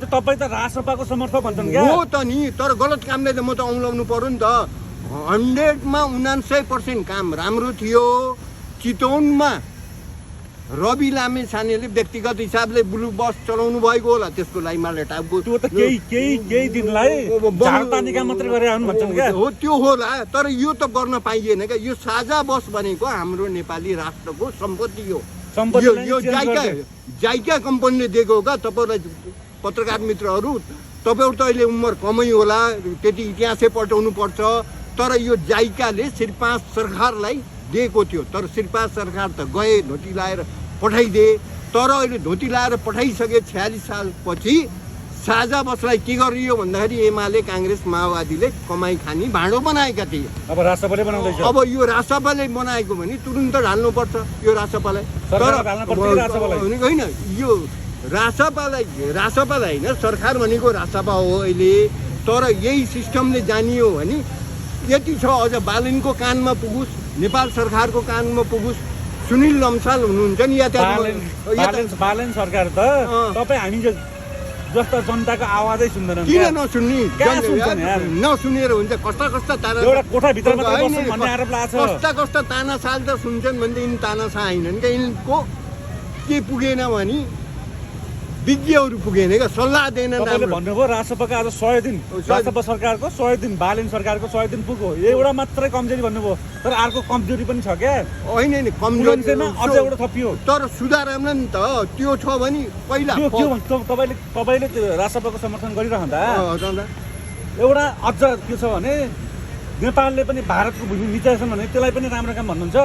तपाईँ त राजसभाको समर्थक भन्छन् क्या हो त नि, तर गलत कामले त म त औँलाउनु पर्यो नि त। 100मा 99% काम राम्रो थियो। चितवनमा रवि लामेछानेले व्यक्तिगत हिसाबले ब्लू बस चलाउनु भएको होला, त्यसको लागि माले टापको त्यो त केही दिनलाई झारपानीका मात्रै गरे आउनु भन्छन् क्या। हो त्यो होला, तर यो त गर्न पाइएन क्या। यो साझा बस भनेको हाम्रो नेपाली राष्ट्रको सम्पत्ति हो। यो जाइका कम्पनीले दिएको हो क्या। तपाईँलाई पत्रकार मित्रहरू, तपाईँहरू त अहिले उमेर कमै होला, त्यति इतिहासै पल्टाउनु पर्छ, तर यो जाइकाले शेर्पा सरकारलाई दिएको थियो। तर शेर्पा सरकार त गए, धोती लाएर पठाइदिए। तर अहिले धोती लाएर पठाइसके 46 सालपछि साझा बसलाई के गरियो भन्दाखेरि एमाले काङ्ग्रेस माओवादीले कमाई खानी भाँडो बनाएका थिए। अब राजसभाले बनाउँदैछ। अब यो राजसभाले बनाएको भने तुरुन्त ढाल्नुपर्छ यो राजसभालाई। होइन, यो राजसभालाई होइन, सरकार भनेको राजसभा हो अहिले। तर यही सिस्टमले जानियो भने यति छ, अझ बालनको कानमा पुगोस्, नेपाल सरकारको कानमा पुगोस्। सुनिल लम्साल हुनुहुन्छ नि बालन सरकार त तपाईँ हामी जस्ता जनताको आवाजै सुन्दैन। किन नसुन्ने? नसुनेर हुन्छ। कस्ता ताना कस्ता तानासाल त सुन्छन् भनेदेखि तानासा होइनन् क्या। यिनको के पुगेन भने विज्ञहरू पुगेन क्या, सल्लाह दिएन। भन्नुभयो राजसभाको आज 100 दिन, राजसभा सरकारको 100 दिन, बालन सरकारको 100 दिन पुग्यो। एउटा मात्रै कमजोरी भन्नुभयो, तर अर्को कमजोरी पनि छ क्या। होइन नि, कमजोरी अझ एउटा थपियो, तर सुधारमा नि त। त्यो छ भने पहिला तपाईँले राजसभाको समर्थन गरिरहँदा एउटा अझ के छ भने नेपालले पनि भारतको भूमि मिचाएछन् भने त्यसलाई पनि राम्रो काम भन्नुहुन्छ।